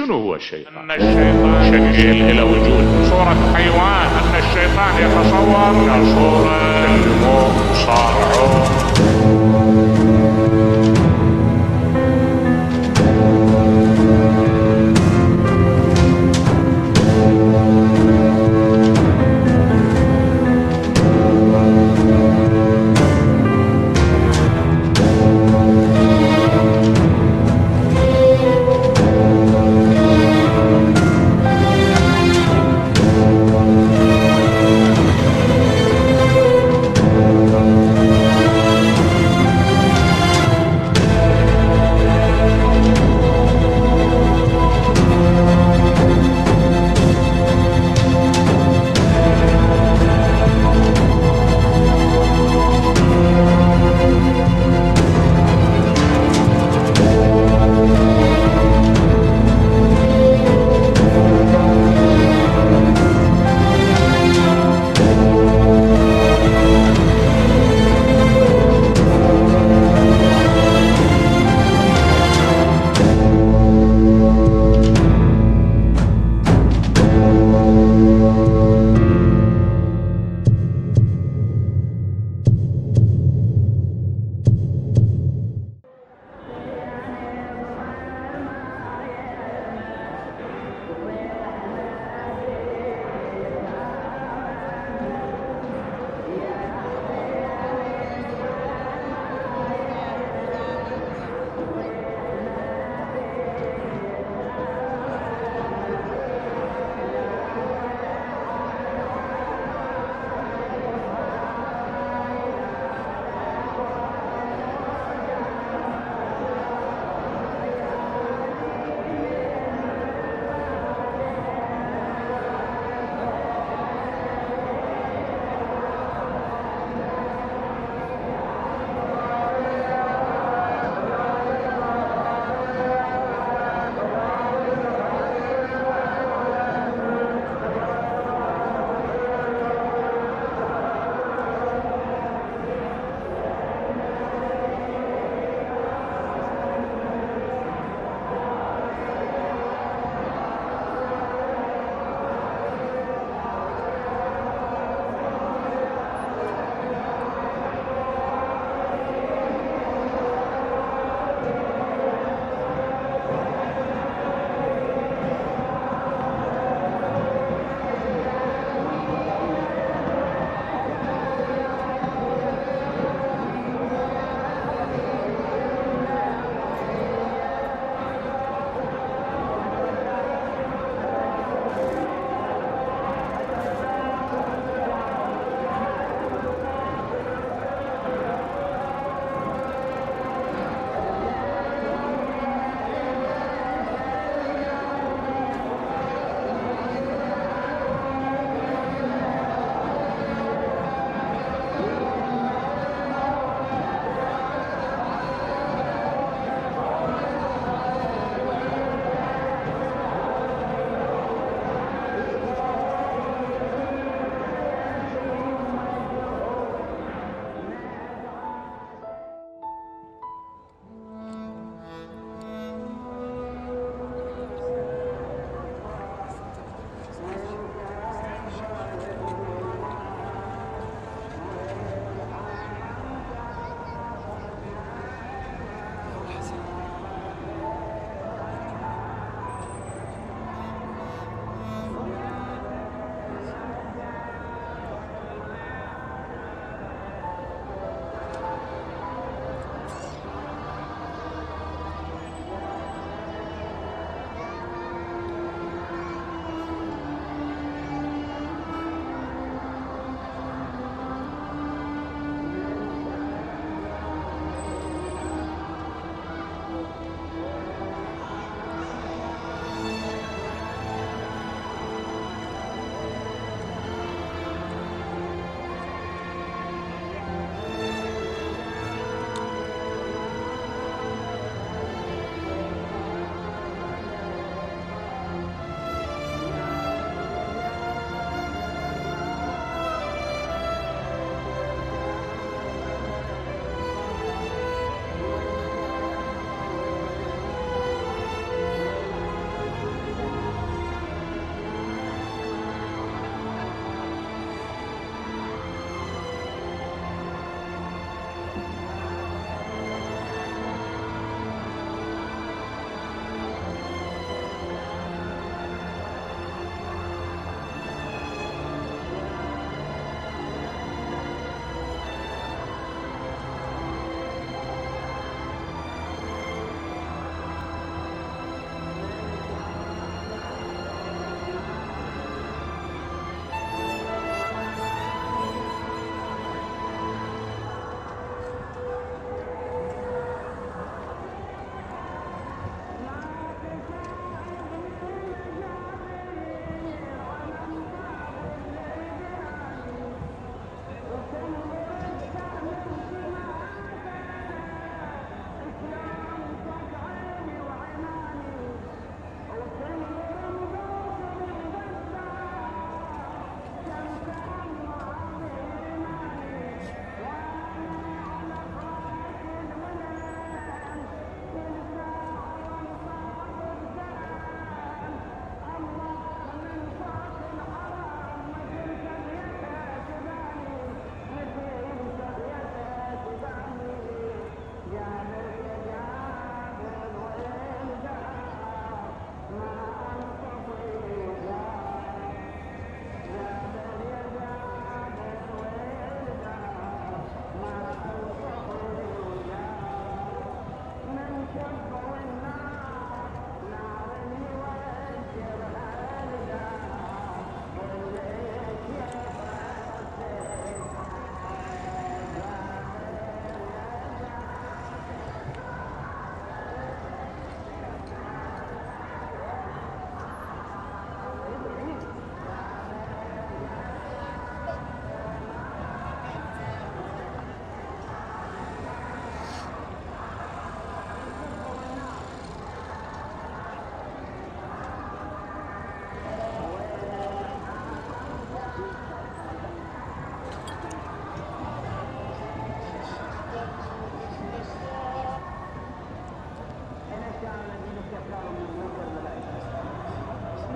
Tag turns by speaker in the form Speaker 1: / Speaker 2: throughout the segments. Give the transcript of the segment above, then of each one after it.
Speaker 1: شنو هو الشيطان؟
Speaker 2: أن الشيطان
Speaker 1: شكل إلى وجود
Speaker 2: صورة حيوان، أن الشيطان يتصور كصورة
Speaker 1: يكلموه وصارعوه.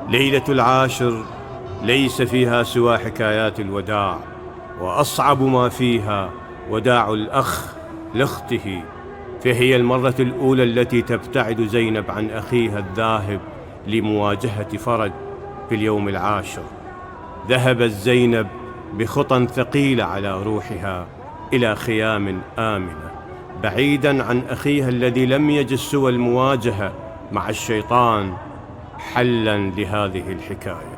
Speaker 3: ليلة العاشر ليس فيها سوى حكايات الوداع، وأصعب ما فيها وداع الأخ لاخته، فهي المرة الأولى التي تبتعد زينب عن أخيها الذاهب لمواجهة فرج في اليوم العاشر. ذهبت زينب بخطى ثقيلة على روحها إلى خيام آمنة بعيدا عن أخيها الذي لم يجد سوى المواجهة مع الشيطان حلا لهذه الحكاية.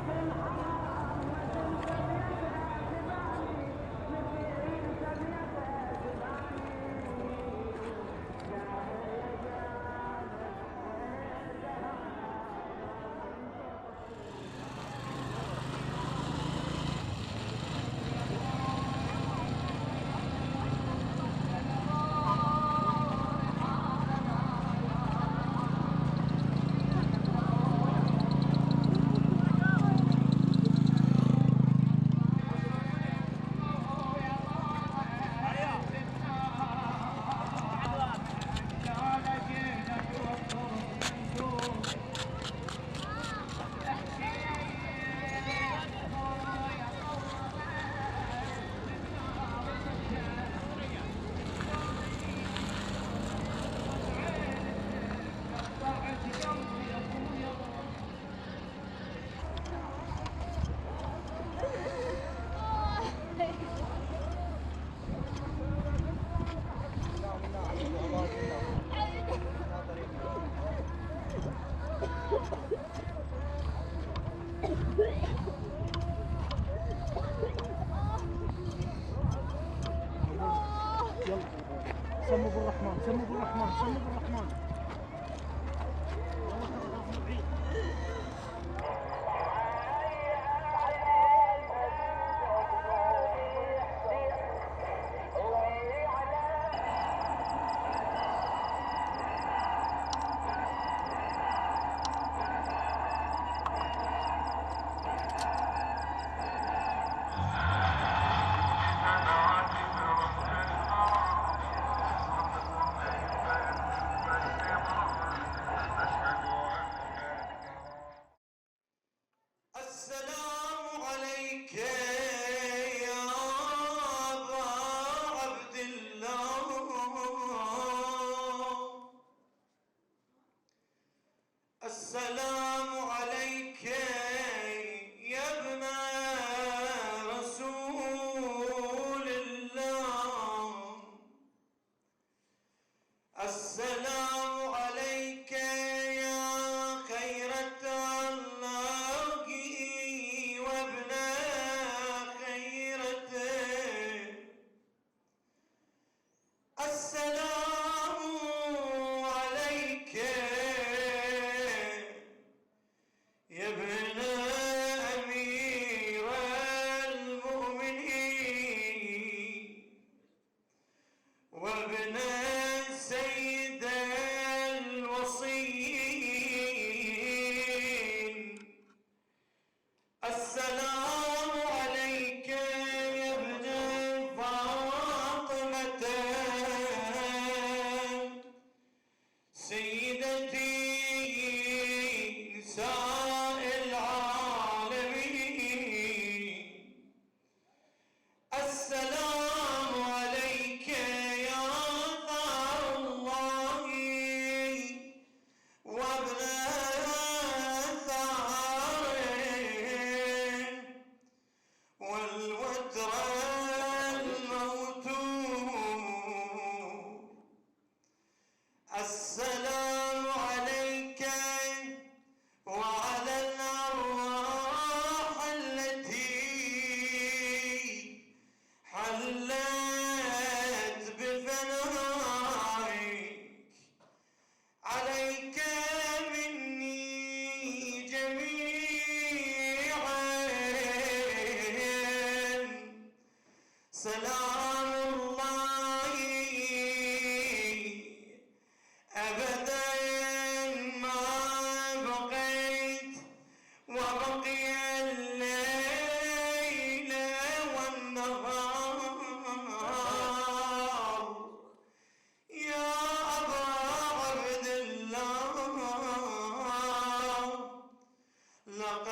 Speaker 4: سموا بالرحمن سموا بالرحمن سموا بالرحمن.
Speaker 5: السلام عليك يا ابن رسول الله. السلام عليك يا خيرة الله وابن خيرته. السلام عليك يا ابن أمير المؤمنين وابن سيد الوصيين. السلام عليك يا ابن فاطمة سيدتي نساء العالمين. السلام عليك يا ثار الله وابن ثاره والوتر الموتور. السلام عليك وعلى الأرواح التي حلت بفنائك. عليك مني جميعا سلام الله أبدا ما بقيت وبقي الليل والنهار. يا أبا عبد الله لقد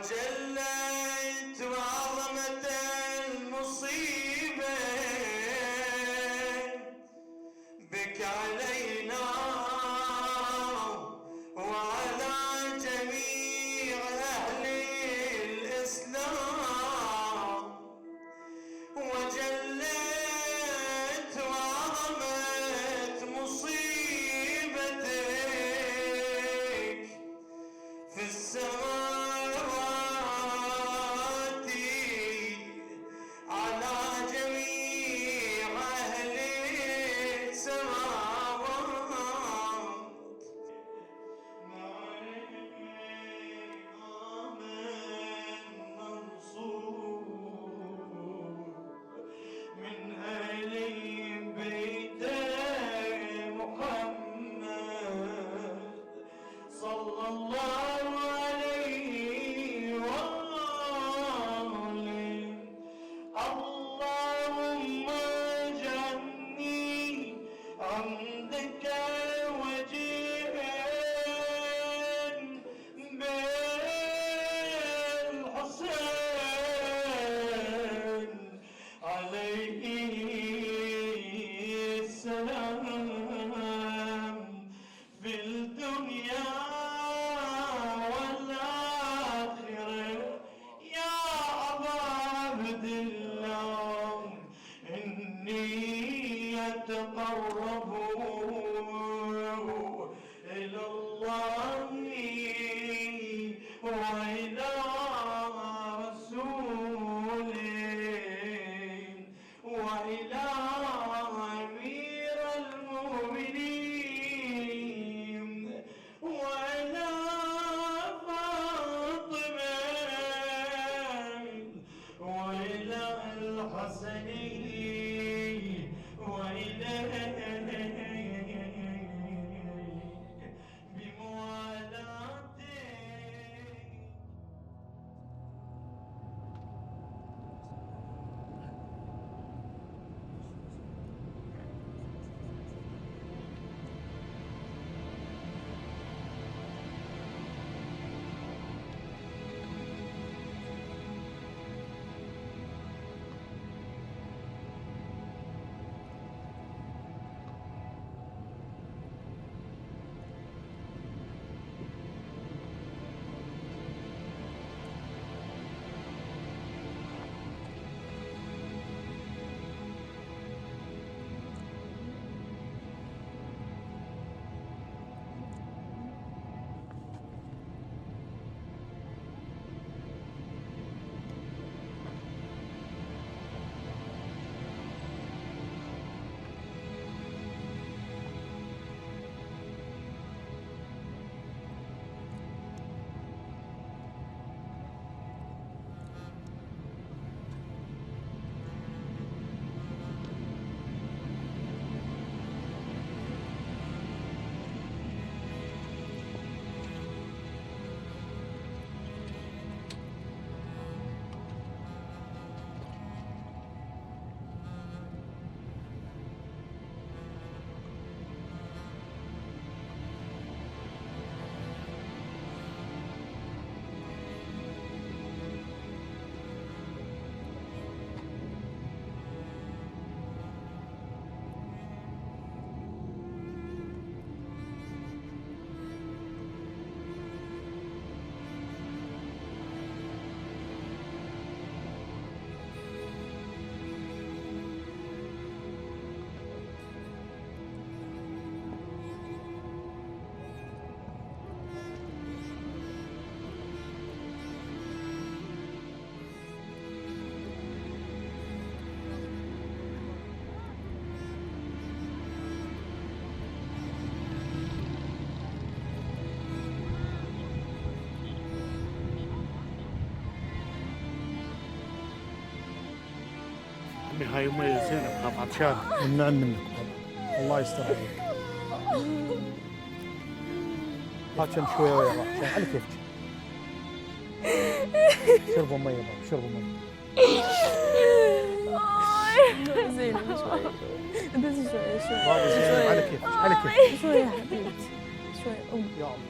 Speaker 5: وجلت وعظمة المصيبة بك علينا وعلى جميع أهل الإسلام، وجلت وعظمت مصيبتك في السماوات على جميع أهل السماوات. من أهل بيت محمد صلى الله عليه وآله. اللهم اجعلني عندك وجيها بالحسين عليه السلام في الدنيا والآخرة. يا أبا عبد الله إني أتقرب إلى الله وإلى رسوله وإلى أمير المؤمنين وإلى فاطمة وإلى الحسن وإلى بموالاته.
Speaker 2: عمي هاي أمي زينب خاف عطشان.
Speaker 4: النعم منك بابا، الله يستر عليك. هاكم شويه ويا بابا عشان على كيفك. شربوا ميه بابا، شربوا ميه.
Speaker 6: زين شوي بس شوي
Speaker 4: بابا زين على كيفك، على كيفك.
Speaker 6: شوي يا حبيبتي شوي
Speaker 4: يا الله.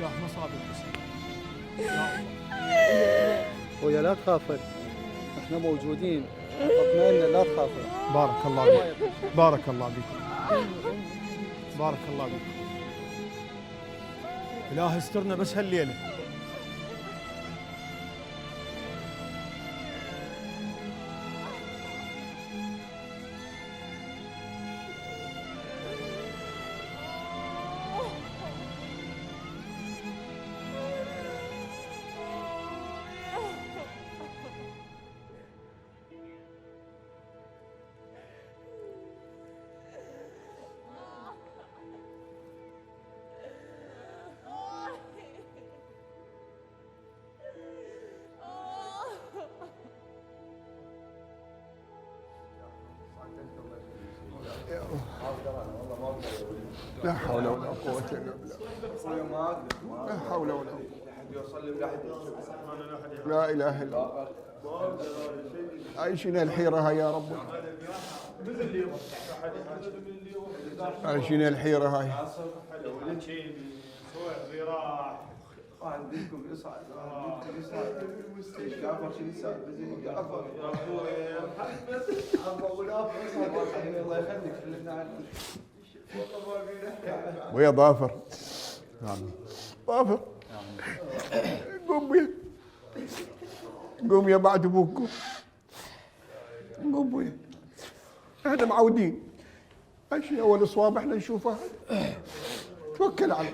Speaker 4: جاه مصاب الحسين. يا الله.
Speaker 7: ويا لا تخافن، احنا موجودين، اطمئن لا تخافن.
Speaker 4: بارك الله بك، بارك الله بك، بارك الله بك. إله استرنا بس هالليلة.
Speaker 8: لا حول ولا قوة إلا بالله. لا حول ولا قوة. لا إله إلا الله. عايشين الحيرة هاي يا رب. عايشين الحيرة هاي.
Speaker 9: عندكم يصعد عندكم يصعد جعفر شو يصعد جعفر يا اخوي يا محمد ابو نافع يصعد الله يخليك خلينا عنك
Speaker 8: ويا ظافر ظافر قوم ويا قوم يا بعد ابوك قوم ويا احنا معودين ايش اول اصواب احنا نشوفها توكل على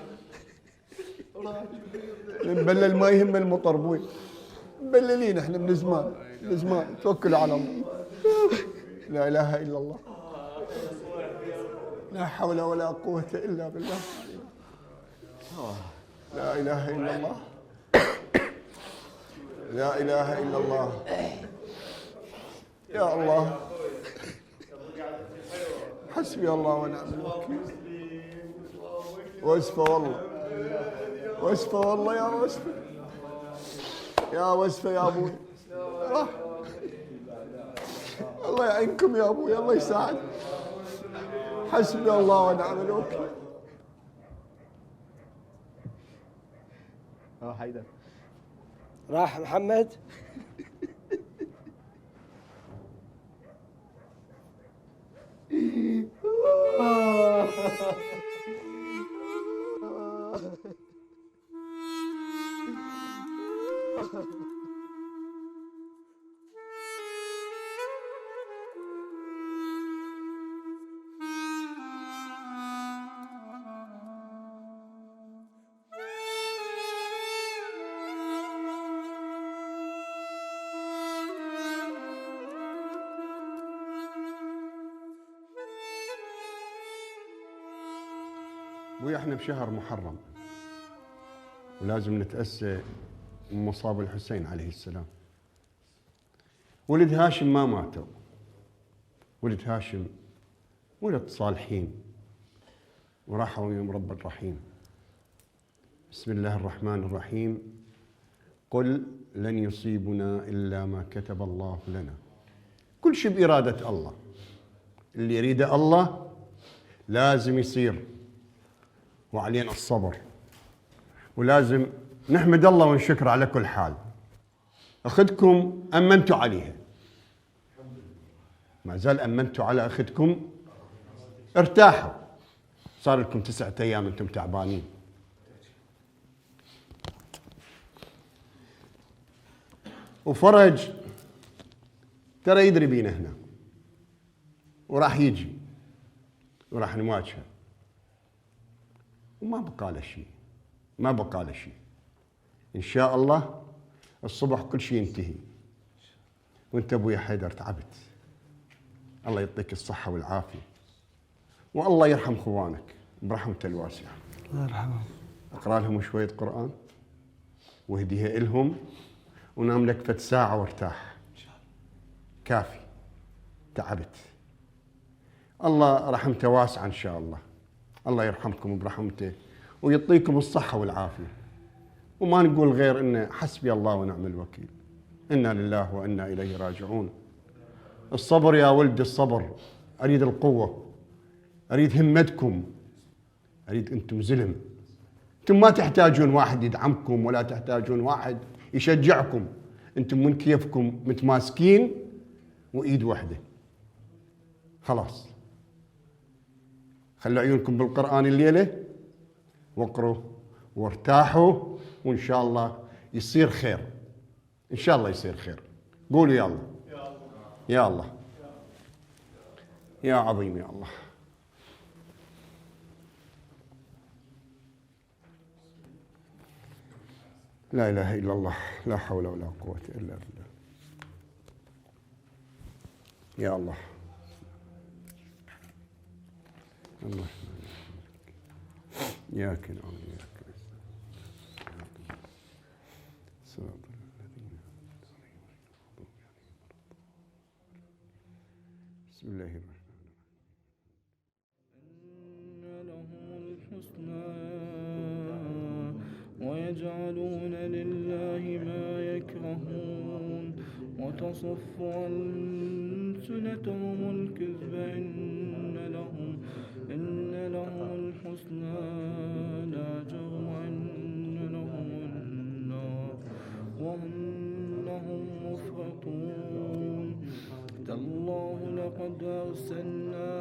Speaker 8: نبلل ما يهم المطربوين مبللين احنا من زمان من زمان توكلوا على الله لا اله الا الله لا حول ولا قوة الا بالله لا اله الا الله لا اله الا الله يا الله حسبي الله ونعم الوكيل واسفة والله واسفة والله يا واسفة يا واسفة يا ابوي الله يعينكم يا ابوي الله يساعد حسبي الله ونعم الوكيل
Speaker 7: حيدر راح محمد
Speaker 8: ابوي احنا بشهر محرم ولازم نتأسى من مصاب الحسين عليه السلام. ولد هاشم ما ماتوا، ولد هاشم ولد صالحين وراحوا يوم رب الرحيم. بسم الله الرحمن الرحيم قل لن يصيبنا إلا ما كتب الله لنا. كل شيء بإرادة الله، اللي يريده الله لازم يصير، وعلينا الصبر ولازم نحمد الله ونشكر على كل حال. أخذكم أمنتوا عليها، ما زال أمنتوا على أخذكم، ارتاحوا، صار لكم 9 أيام أنتم تعبانين. وفرج ترى يدري بينا هنا وراح يجي وراح نواجهه، وما بقى له شيء، ما بقى له شيء إن شاء الله. الصبح كل شيء ينتهي. وانت ابويا حيدر تعبت، الله يعطيك الصحة والعافية، والله يرحم خوانك برحمته الواسعة.
Speaker 7: الله يرحمه.
Speaker 8: اقرأ لهم شوية قرآن واهديها إلهم ونام لك فد ساعة وارتاح كافي. تعبت، الله رحمته واسعة إن شاء الله. الله يرحمكم برحمته ويعطيكم الصحة والعافية. وما نقول غير إن حسبي الله ونعم الوكيل، إنا لله وإنا إليه راجعون. الصبر يا ولد الصبر، أريد القوة، أريد همتكم، أريد أنتم زلم انتم ما تحتاجون واحد يدعمكم ولا تحتاجون واحد يشجعكم، انتم من كيفكم متماسكين وايد واحده. خلاص خلوا عيونكم بالقرآن الليله واقروا وارتاحوا، وان شاء الله يصير خير، ان شاء الله يصير خير. قولوا يا الله يا الله يا عظيم يا الله. لا إله إلا الله، لا حول ولا قوة إلا بالله. يا الله الله إياك نعبد وإياك نستعين صراط الذين أنعمت عليهم. بسم الله الرحمن الرحيم.
Speaker 10: إن لهم الحسنى ويجعلون لله ما يكرهون وتصف ألسنتهم الكذب إن لهم الحسنى لا جرم إن لهم النار وإنهم مفرطون. تالله لقد أرسلنا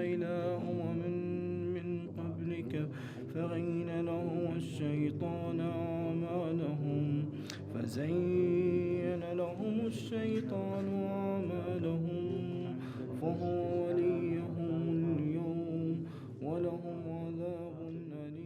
Speaker 10: إلى من قبلك فزين لهم الشيطان أعمالهم فهو وليهم اليوم ولهم عذاب أليم.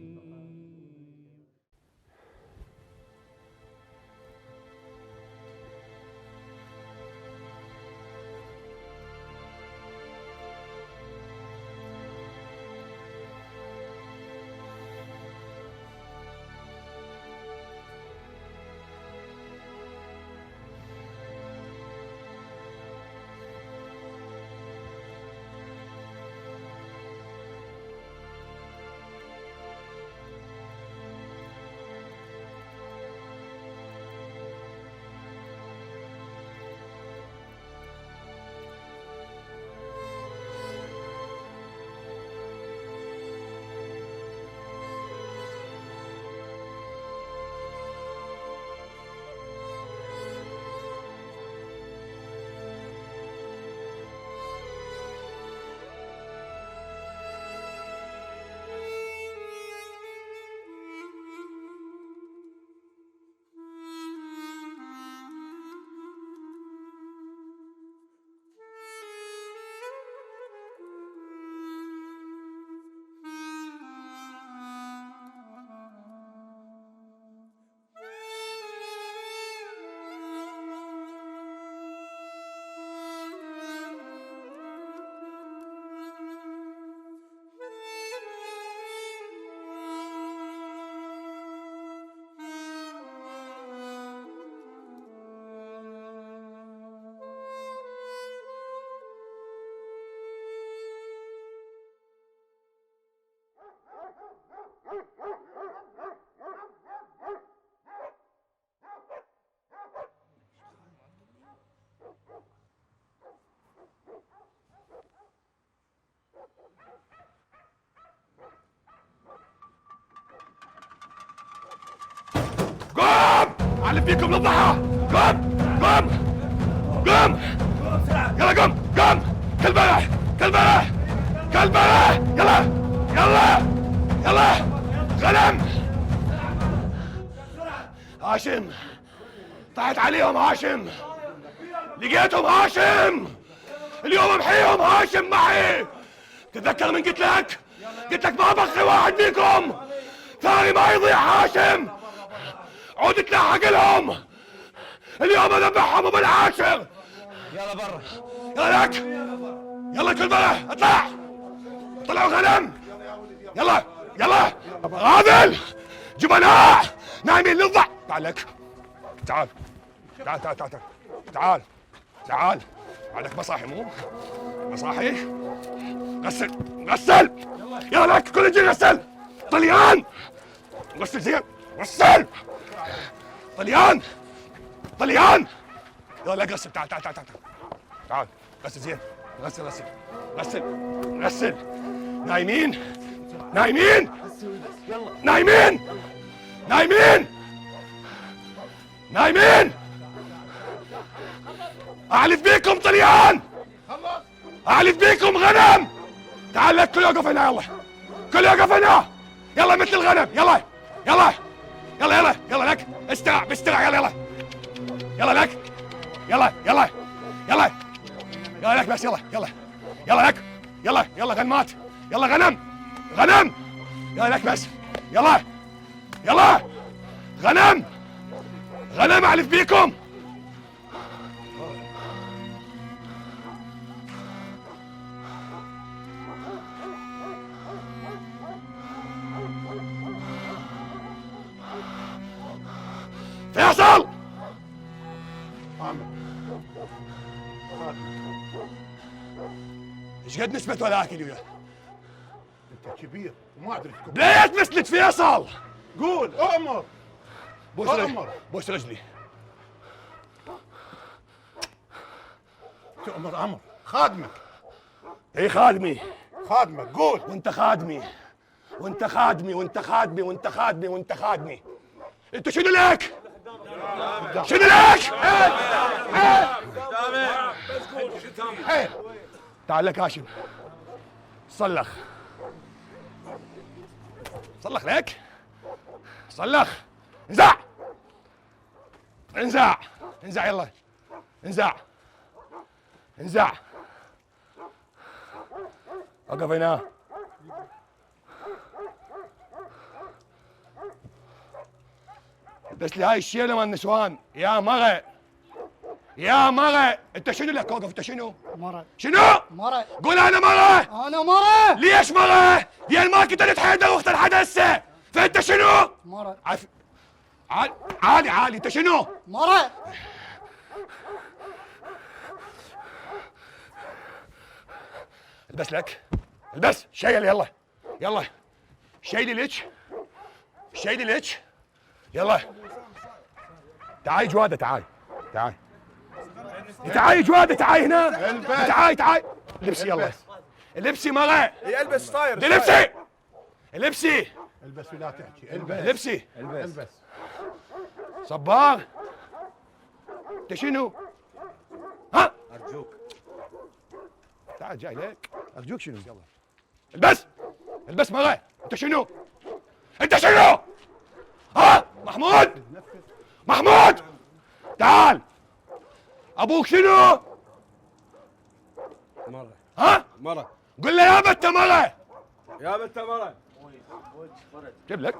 Speaker 1: أعلم فيكم للضحى. قم قم قم يلا قم قم كالبارح كالبارح كالبارح يلا يلا يلا غنم هاشم طحت عليهم هاشم لقيتهم هاشم اليوم محيهم هاشم معي. تتذكر من قلت لك ما بخي واحد فيكم ثاني ما يضيع هاشم. عود تلاحق لهم اليوم اذبحهم بالعاشر. يلا برا يلا لك يلا كل بره اطلع طلعوا غنم يلا يلا غاذل جبناء نايمين للضع. تعال لك تعال تعال تعال تعال تعال تعال عندك مصاحي مو مصاحي غسل غسل يلا لك كل جي غسل طليان غسل زين غسل طليان طليان يلا غسل تعال تعال تعال تعال تعال غسل زين غسل غسل غسل غسل نايمين نايمين نايمين نايمين نايمين. اعلف بيكم طليان، اعلف بيكم غنم. تعال لك كل يوقف هنا، يلا كل يوقف هنا، يلا مثل الغنم. يلا يلا يلا يلا يلا لك استرع باسترع. يلا يلا يلا لك، يلا يلا يلا يلا لك بس. يلا يلا يلا لك، يلا يلا غنمات، يلا غنم غنم. يلا لك بس، يلا يلا غنم غنم. اعلف بيكم. فيصل ايش قد نسبة ولاك اليوم؟
Speaker 11: انت كبير وما ادري تكون.
Speaker 1: ليه تمثلت فيصل؟
Speaker 11: قول اؤمر.
Speaker 1: بوس رجلي.
Speaker 11: تؤمر امر خادمك.
Speaker 1: اي خادمي
Speaker 11: خادمك قول.
Speaker 1: وانت خادمي وانت خادمي وانت خادمي وانت خادمي وانت خادمي. انت شنو لك؟ شنو لك؟ تعال لك هاشم، صلخ صلخ لك، صلخ. انزع انزع انزع، يلا انزع انزع. وقف هنا. بس لي هاي الشيله مال النسوان يا مرة، يا مرة. انت شنو لك؟ وقف. انت شنو؟
Speaker 7: مرة.
Speaker 1: شنو؟
Speaker 7: مرة.
Speaker 1: قول انا مرة.
Speaker 7: انا مرة.
Speaker 1: ليش مرة؟ لان ما قتلت حيدر واخت الحدثة. فانت شنو؟
Speaker 7: مرة.
Speaker 1: عالي عالي. انت شنو؟
Speaker 7: مرة.
Speaker 1: البس لك، البس. شيل يلا يلا. شيلي ليش، شيلي ليش. يلا تعاي جوادة، تعاي تعاي تعاي جوادة، تعاي هنا. تعاي تعاي. لبسي يلا، لبسي مرة.
Speaker 11: البس طاير.
Speaker 1: لبسي لبسي
Speaker 11: البس ولا تحكي. البس
Speaker 1: لبسي.
Speaker 11: البس.
Speaker 1: صبار انت شنو؟ ها؟
Speaker 11: ارجوك
Speaker 1: تعال جاي لك. ارجوك شنو؟ يلا البس البس مرة. انت شنو؟ انت شنو؟ ها؟ محمود محمود تعال. ابوك شنو؟
Speaker 9: مرة.
Speaker 1: ها؟
Speaker 9: مرة.
Speaker 1: قل له يا بت مرة.
Speaker 9: يا بنت مرة.
Speaker 1: جيب لك.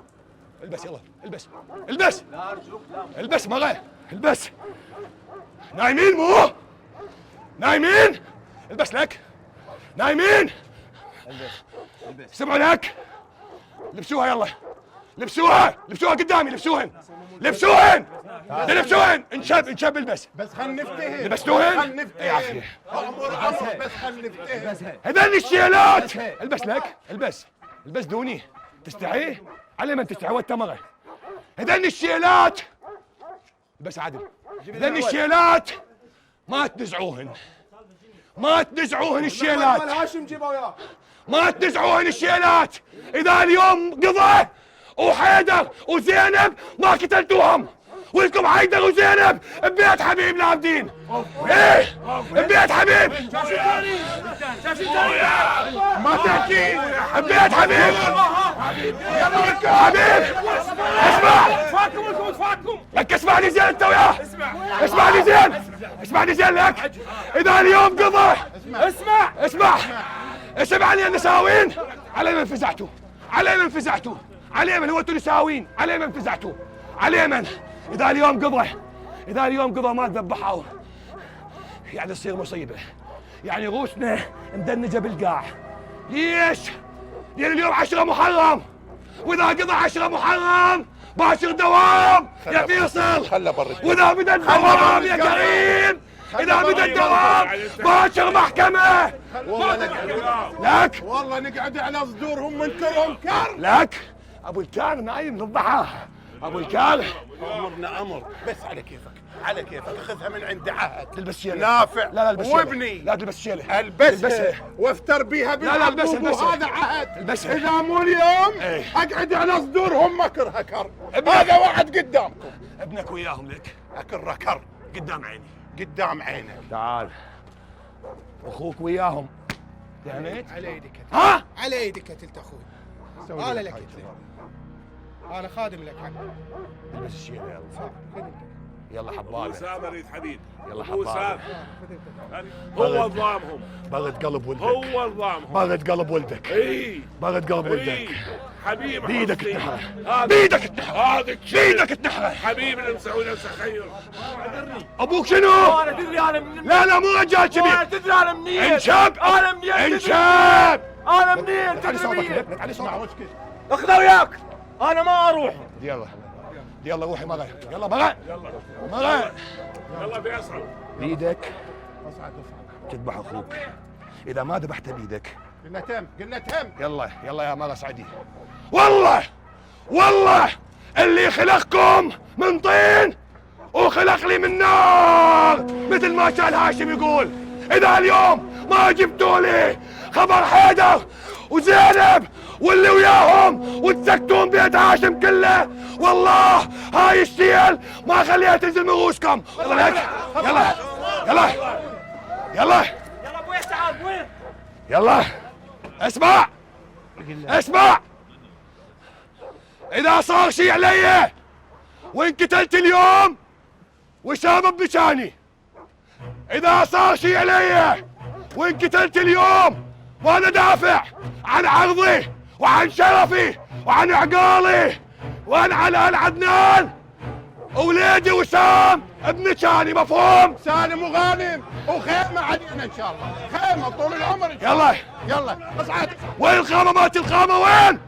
Speaker 1: البس يلا البس البس.
Speaker 9: لا ارجوك لا.
Speaker 1: البس مرة البس. نايمين مو؟ نايمين؟ البس لك. نايمين؟ البس. سمعوا لك؟ لبسوها يلا. لبسوها لبسوها قدامي. لبسوهن لبسوهن لبسوهن. انشب البس.
Speaker 11: بس خل نفتهم.
Speaker 1: لبستوهن؟
Speaker 11: خل نفتهم.
Speaker 1: اي عافية.
Speaker 11: امر بس خل نفتهم.
Speaker 1: هذول الشيلات. البس لك. البس البس دوني. تستحي؟ على من تستحي والتمرة. هذول الشيلات. البس عادل. هذول الشيلات ما تنزعوهن، ما تنزعوهن الشيلات.
Speaker 11: هاشم جيبه وياه.
Speaker 1: ما تنزعوهن الشيلات. اذا اليوم قضى وحيدر وزينب ما قتلتوهم، ولكم حيدر وزينب ببيت حبيب لابدين. ايه ببيت حبيب.
Speaker 11: ما تحكي.
Speaker 1: ببيت حبيب. حبيب اسمع. لك اسمعني زين انت وياه. اسمعني زين. اسمعني زين لك. اذا اليوم قضى. اسمع اسمع لي النساوين. على من فزعتوا، على من فزعتوا، على من. هو انتوا نساوين. على من فزعتوا، على من. اذا اليوم قضى، اذا اليوم قضى ما تذبحوا يعني تصير مصيبه، يعني روسنا مدنجه بالقاع. ليش؟ لان اليوم 10 محرم، واذا قضى 10 محرم باشر دوام يا فيصل. واذا بدا الدوام يا كريم، اذا بدا الدوام باشر محكمه. لك
Speaker 11: والله نقعد على صدورهم من كرهم كر.
Speaker 1: لك ابو الكان نايم للضحى. ابو الكال
Speaker 11: امرنا امر بس على كيفك على كيفك، خذها من عند عهد.
Speaker 1: تلبس شيله
Speaker 11: نافع
Speaker 1: لا البس
Speaker 11: وابني
Speaker 1: لا تلبس شيله
Speaker 11: البسها وافتر بيها
Speaker 1: لا البسها
Speaker 11: هذا عهد.
Speaker 1: البسها
Speaker 11: اذا مو اليوم اقعد على صدورهم مكر هكر. هذا وعد قدامكم.
Speaker 1: ابنك وياهم لك
Speaker 11: اكر هكر
Speaker 1: قدام عيني
Speaker 11: قدام عينك.
Speaker 1: تعال اخوك وياهم فهمت؟
Speaker 7: على يدك
Speaker 1: ها؟
Speaker 7: على يدك قتلت اخوي. انا لك قتله، انا خادم لك عنه.
Speaker 1: البس الشيله يلا
Speaker 7: خذ انت.
Speaker 1: يلا حباله
Speaker 2: وسام اريد حديد.
Speaker 1: يلا
Speaker 2: وسام
Speaker 1: حباله
Speaker 2: هو نظامهم،
Speaker 1: بغت قلب ولدك
Speaker 2: هو نظامهم.
Speaker 1: بغت قلب ولدك
Speaker 2: اي
Speaker 1: بغت قلب ولدك
Speaker 2: اي حبيب
Speaker 1: بيدك
Speaker 2: حسني.
Speaker 1: تنحره بيدك تنحره
Speaker 2: هذا
Speaker 1: بيدك تنحره
Speaker 2: حبيب نمسح ونمسح خير.
Speaker 1: ابوك شنو؟
Speaker 6: انا تدري انا منين؟
Speaker 1: لا مو رجال كبير
Speaker 6: تدري انا منين؟
Speaker 1: انشب
Speaker 6: انا منين؟
Speaker 1: انشب
Speaker 6: انا منين؟
Speaker 1: تعالي
Speaker 6: تدري
Speaker 1: صوتك
Speaker 6: منين؟
Speaker 1: تعالي صوتك
Speaker 6: اخذه وياك، انا ما اروح.
Speaker 1: يلا روحي مرة يلا مرة مرة
Speaker 2: يلا فيصل
Speaker 1: بيدك تذبح اخوك، اذا ما ذبحته بيدك
Speaker 11: قلنا تم
Speaker 1: يلا يا مرة سعدي. والله اللي خلقكم من طين وخلق لي من نار، مثل ما كان هاشم يقول. اذا اليوم ما جبتوا لي خبر حيدر وزينب واللي وياهم وتسكتون بيت هاشم كله، والله هاي الشيل ما خليها تنزل من رؤوسكم. يلا يلا يلا يلا
Speaker 6: يلا ابويا تعال وين؟
Speaker 1: يلا اسمع اذا صار شيء علي وانقتلت اليوم وسام بمكاني، اذا صار شيء علي وانقتلت اليوم وانا دافع عن عرضي وعن شرفي وعن عقالي وعن على عدنان وليدي وسام بمكاني، مفهوم؟
Speaker 11: سالم وغانم وخيمه علينا ان شاء الله، خيمه طول العمر إن شاء
Speaker 1: يلا
Speaker 11: الله. يلا اصعد.
Speaker 1: وين الخامه مات الخامه وين؟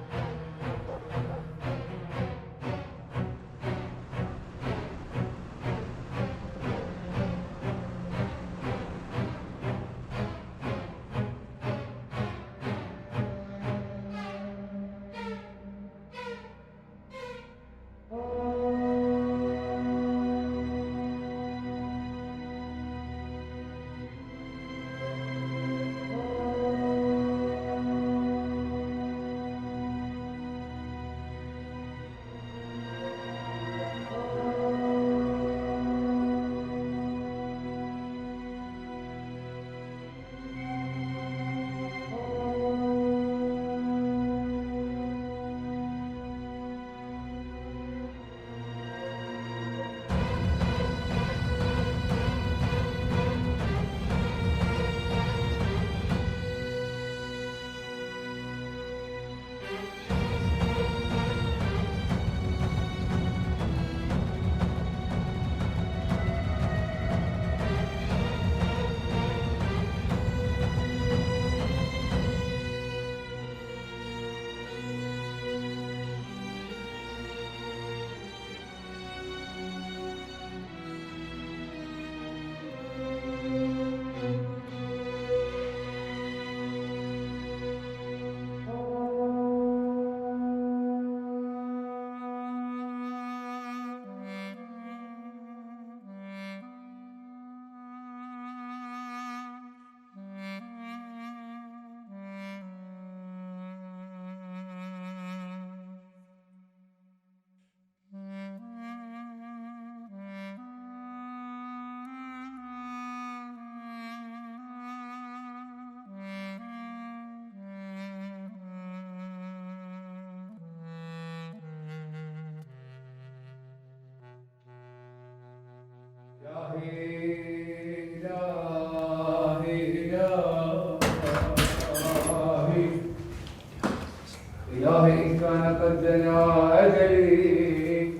Speaker 10: إلهي إن كان قد جنى أجلي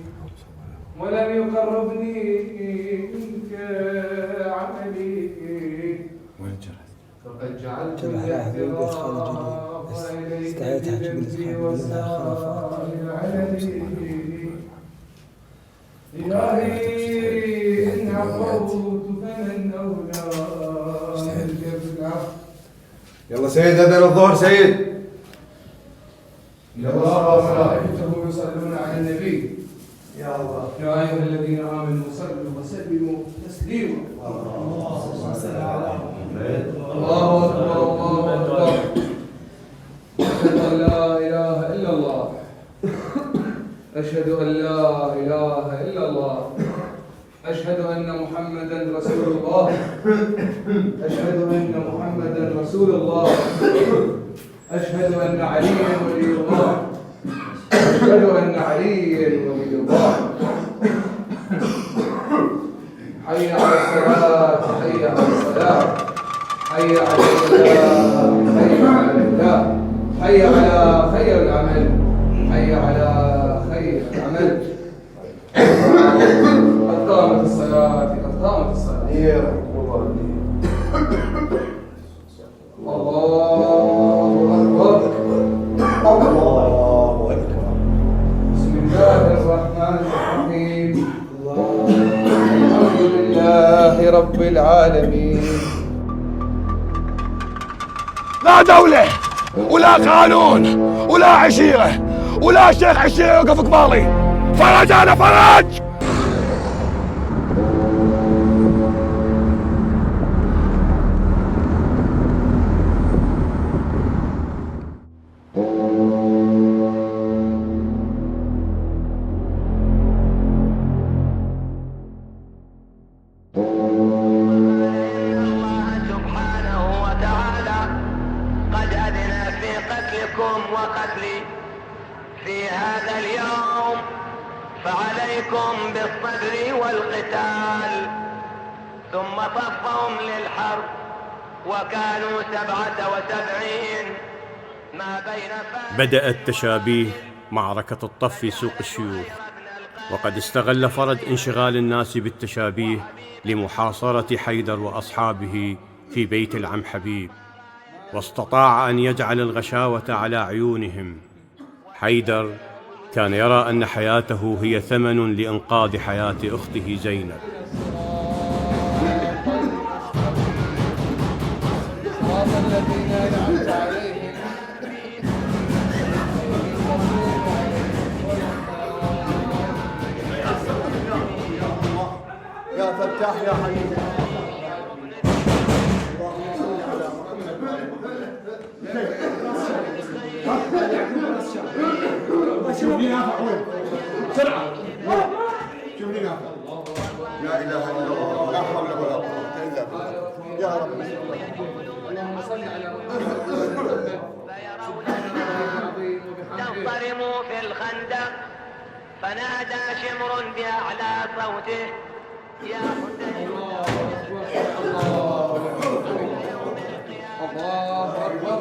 Speaker 10: ولم يقربني منك عملي فقد جعلت الاعتراف إليك بذنبي وسائر علني. إلهي إن عفوت فمن أولى بالعفو.
Speaker 9: يلا سيد أذن الظهر سيد.
Speaker 10: إن الله وملائكته يصلون على النبي يا أيها الذين آمنوا صلوا وسلموا تسليما. الله أكبر الله أكبر. أشهد أن لا إله إلا الله. أشهد أن لا إله إلا الله. أشهد أن محمدا رسول الله. أشهد أن محمدا رسول الله. أشهد أن عليا ولي الله. أشهد أن عليا ولي الله. حي على الصلاة حي على الصلاة حي على الفلاح حي على الفلاح حي على خير العمل حي على خير العمل. قد قامت الصلاة قد قامت الصلاة. الله أكبر الله أكبر. بسم الله الرحمن الرحيم. الحمد لله رب العالمين.
Speaker 1: لا دولة ولا قانون ولا عشيرة ولا شيخ عشيرة يوقف قبالي. فرج أنا فرج.
Speaker 12: وقتلي في هذا اليوم، فعليكم بالصبر والقتال. ثم صفهم للحرب وكانوا 77 ما بين
Speaker 3: بدأت تشابيه معركة الطف في سوق الشيوخ، وقد استغل فرد انشغال الناس بالتشابيه لمحاصرة حيدر وأصحابه في بيت العم حبيب، واستطاع أن يجعل الغشاوة على عيونهم. حيدر كان يرى أن حياته هي ثمن لإنقاذ حياة أخته زينب.
Speaker 9: يا فتاح يا حبيبي. شوف لي نافع وين؟ بسرعة شوف لي نافع. لا إله إلا الله، لا حول ولا قوة إلا بالله. يا رب اللهم صل على محمد.
Speaker 12: تنصرموا في الخندق، فنادى شمر بأعلى صوته يا حسين.
Speaker 10: الله أكبر.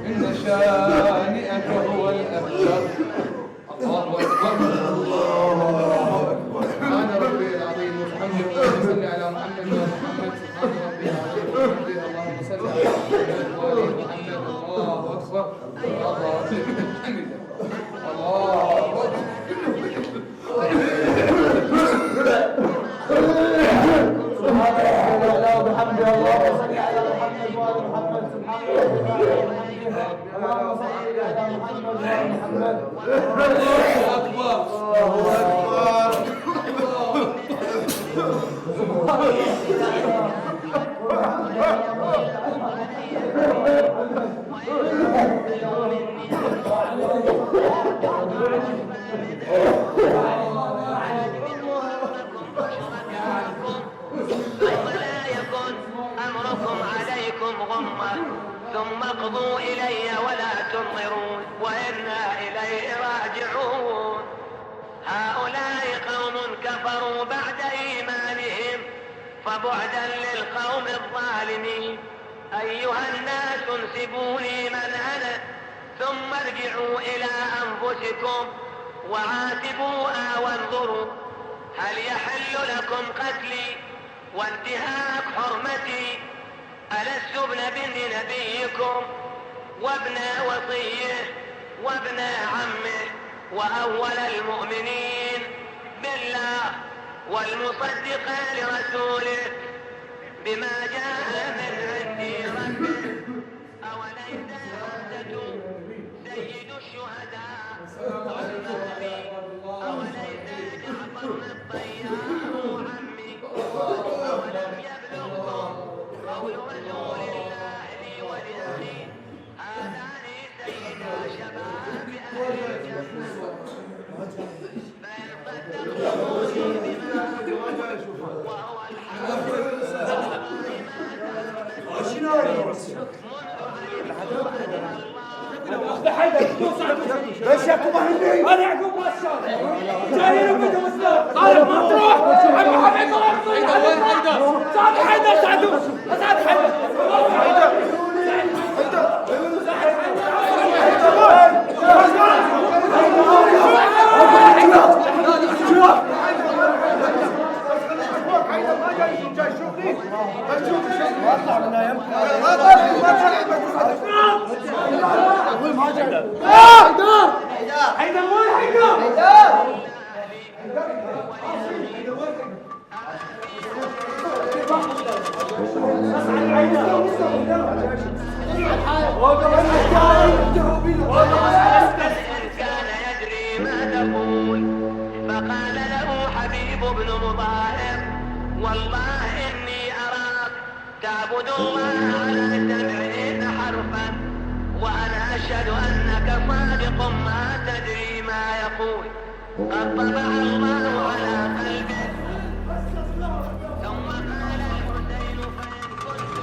Speaker 10: إن شانئك هو الأبتر. الله أكبر الله أكبر. سبحان ربي العظيم وبحمده. اللهم صل على محمد ومحمد. سبحان ربي العظيم وبحمده. اللهم صل على محمد وآل محمد. الله أكبر الله أكبر. الله أكبر. سبحان ربي الأعلى وبحمده. اللهم صل على محمد وآل محمد. سبحان ربي الأعلى وبحمده. اللهم صل على محمد وآل محمد. الله أكبر الله أكبر.
Speaker 12: ولا يكن أمركم عليكم غمة ثم اقضوا إلي ولا تنظرون وإنا إليه راجعون. هؤلاء قوم كفروا بعد إيمانهم فبعدا للقوم الظالمين. أيها الناس انسبوني من أنا ثم ارجعوا إلى أنفسكم وعاتبوها وانظروا هل يحل لكم قتلي وانتهاك حرمتي؟ ألست ابن بنت نبيكم وابن وصيه وابن عمه وأول المؤمنين بالله والمصدق لرسوله بما جاء من عندي ربه. أوليس حمزة سيد الشهداء والنبي؟ أوليس جعفر الطيار عمي؟ أولم يبلغكم قول رسول الله لي ولأخي هذان سيدا شباب أهل الجنة فإن صدقتموني بما أقول وهو الحق
Speaker 6: بس يعقوب هندي انا يعقوب باشا جايين بدهم اسلام قال ما تروح ابو حميد سعد حيدر سعد حيدر
Speaker 12: كان يدري ما تقول فقال له حبيب بن مظاهر والله إني أراك تعبد الله على 70 حرفا وأنا أشهد أنك صادق ما تدري ما يقول قد طبع الله على قلبه. ثم قال الحسين فإن
Speaker 5: كنتم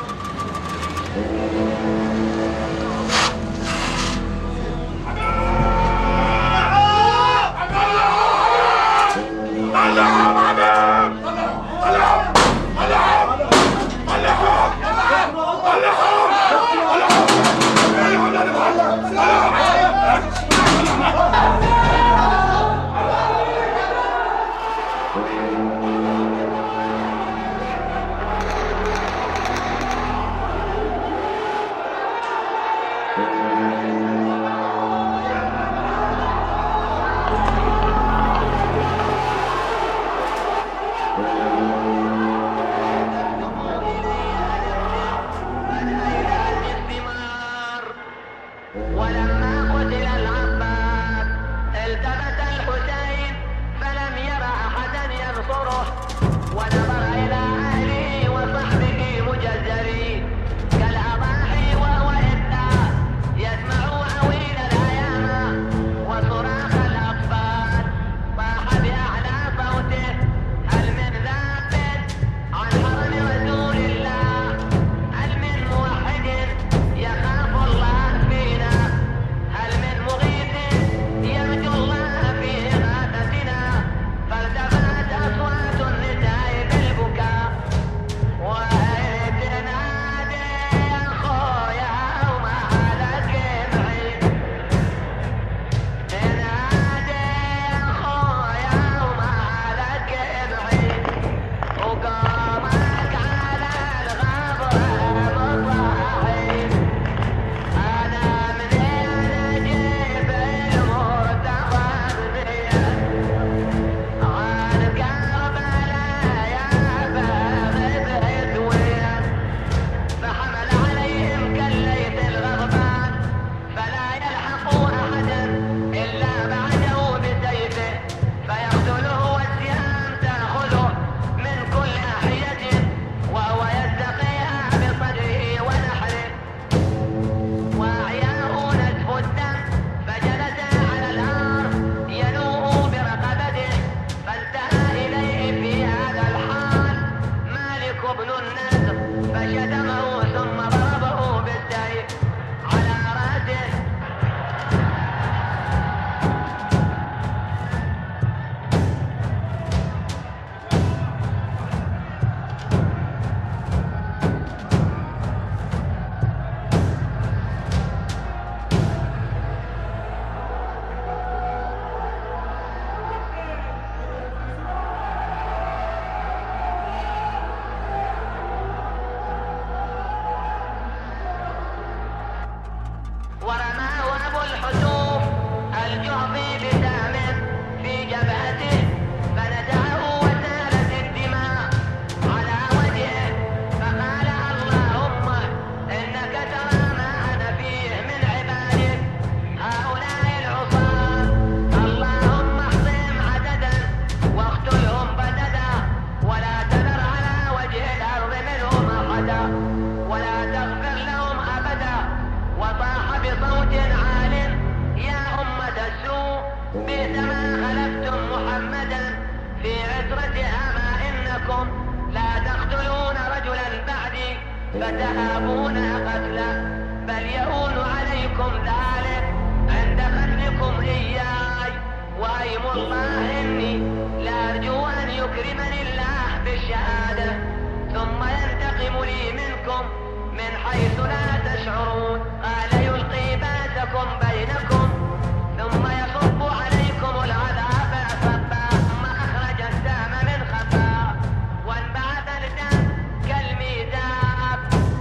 Speaker 12: فتهابون قتله بل يهون عليكم ذلك عند ختمكم إياي وأيم الله إني لا أرجو أن يكرمني الله بالشهادة ثم ينتقم لي منكم من حيث لا تشعرون قال يلقي بأسكم بينكم ثم يصب عليكم العذاب صبا ثم أخرج السهم من خفاء وانبعث الدم كالميزاب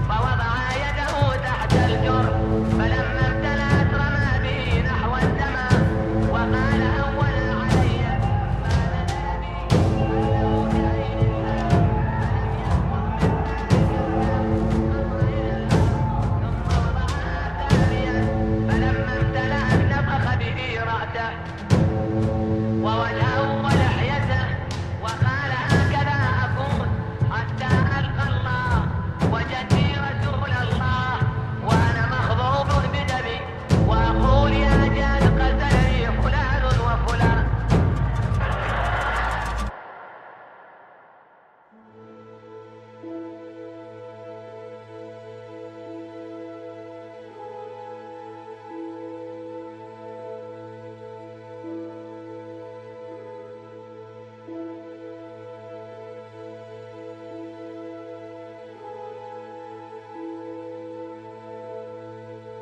Speaker 12: فوضع يده تحت الجرم فلما امتلأت رمى به نحو السماء وقال أولا علي ما بدا بي أنه بعين فلما امتلأت نفخ به رأسه ووجهه ولحيته وقال هكذا أكون حتى ألقى الله وجدني رسول الله وأنا مخضوب بدمي وأقول يا جاد قتلني فلان وفلان.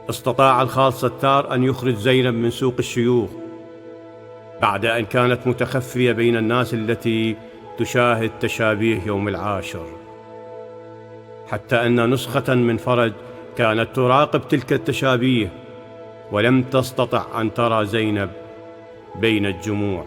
Speaker 3: استطاع الخال ستار أن يخرج زينب من سوق الشيوخ بعد أن كانت متخفية بين الناس التي تشاهد تشابيه يوم العاشر، حتى أن نسخة من فرج كانت تراقب تلك التشابيه ولم تستطع أن ترى زينب بين الجموع.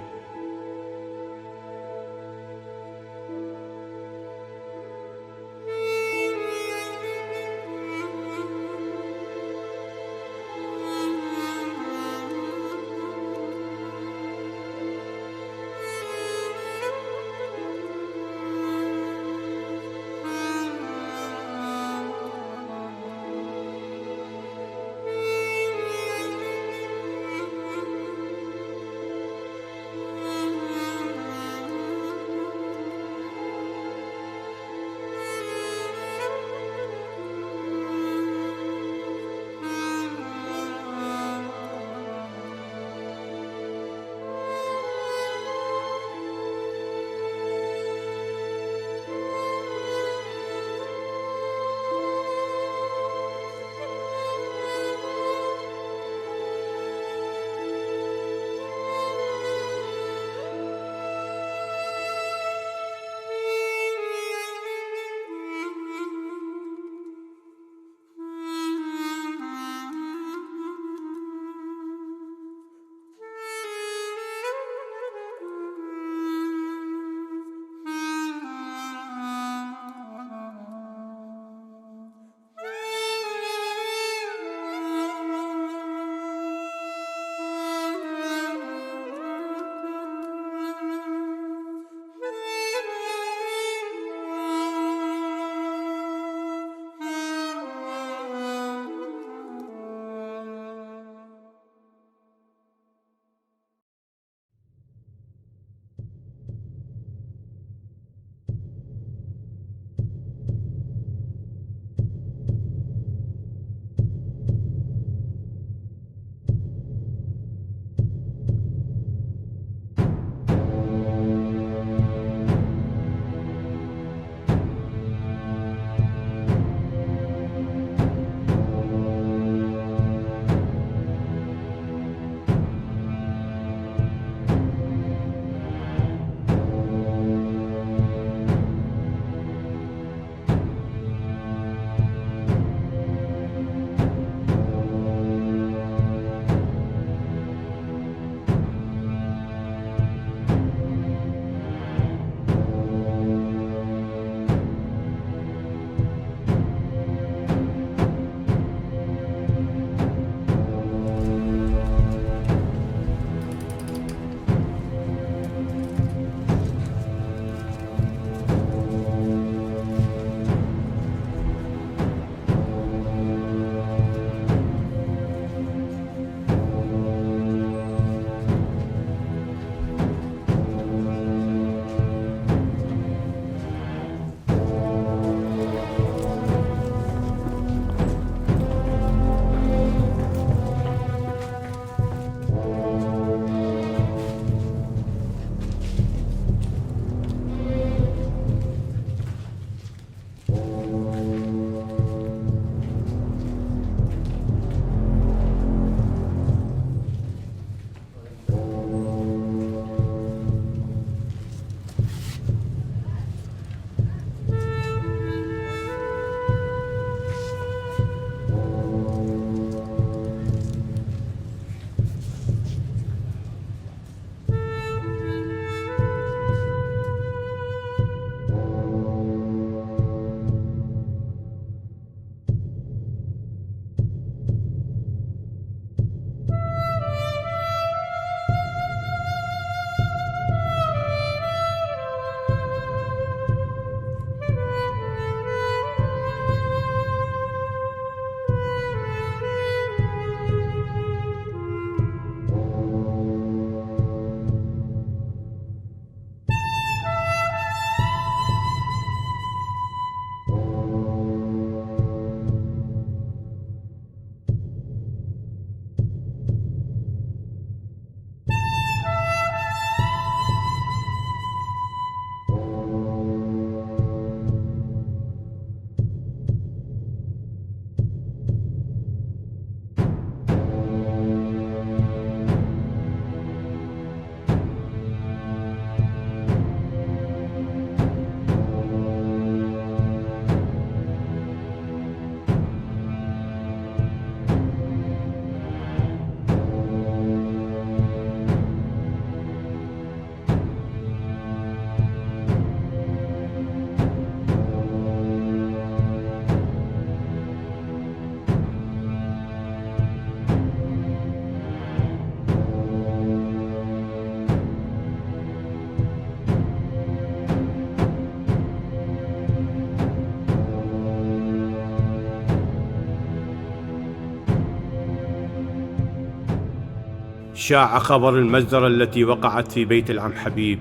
Speaker 3: شاع خبر المجزرة التي وقعت في بيت العم حبيب،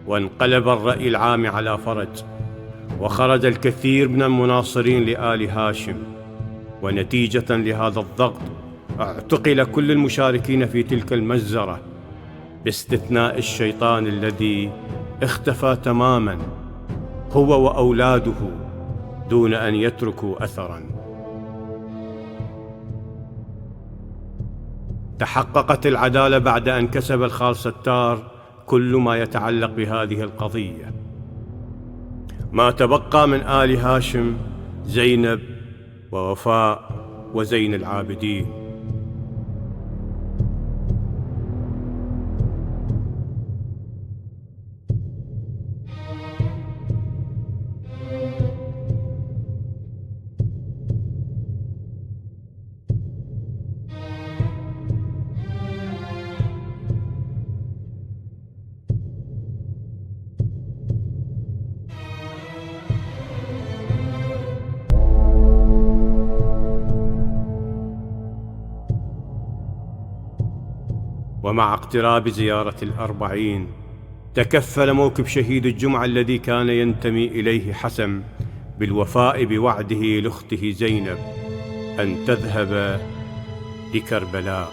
Speaker 3: وانقلب الرأي العام على فرج، وخرج الكثير من المناصرين لآل هاشم. ونتيجة لهذا الضغط اعتقل كل المشاركين في تلك المجزرة باستثناء الشيطان الذي اختفى تماما هو وأولاده دون أن يتركوا أثرا. تحققت العدالة بعد أن كسب الخال ستار كل ما يتعلق بهذه القضية. ما تبقى من آل هاشم زينب ووفاء وزين العابدين. ومع اقتراب زيارة ال40 تكفل موكب شهيد الجمعة الذي كان ينتمي إليه حسن بالوفاء بوعده لأخته زينب أن تذهب لكربلاء.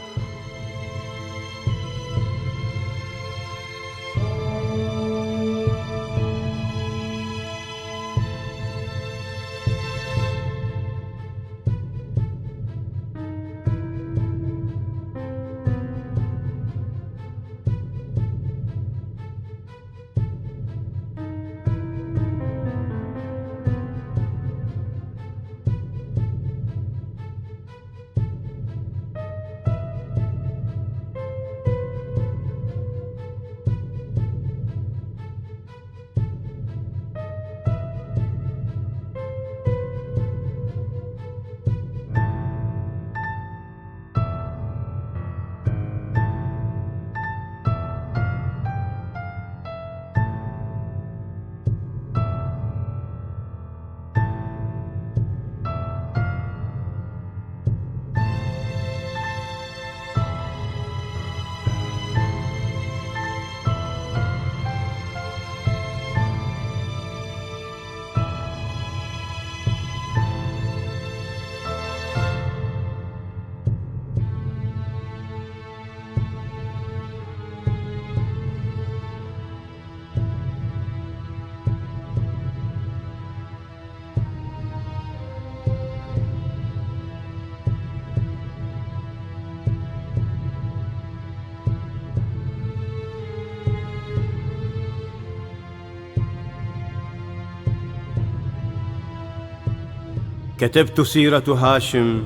Speaker 3: كتبت سيرة هاشم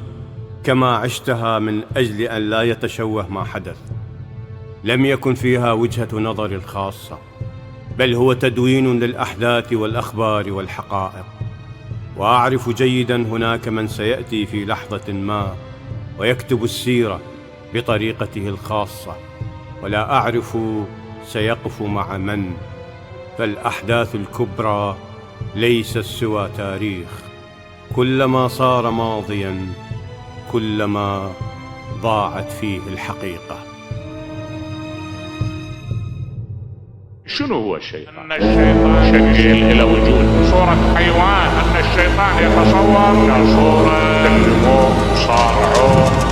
Speaker 3: كما عشتها من أجل أن لا يتشوه ما حدث. لم يكن فيها وجهة نظري الخاصة، بل هو تدوين للأحداث والأخبار والحقائق. وأعرف جيدا هناك من سيأتي في لحظة ما ويكتب السيرة بطريقته الخاصة، ولا أعرف سيقف مع من. فالأحداث الكبرى ليست سوى تاريخ، كلما صار ماضيا كلما ضاعت فيه الحقيقة.
Speaker 2: شنو هو الشيطان؟ أن الشيطان شكل إلى وجود صورة حيوان، أن الشيطان يتصور كصورة تكلموه صارعوه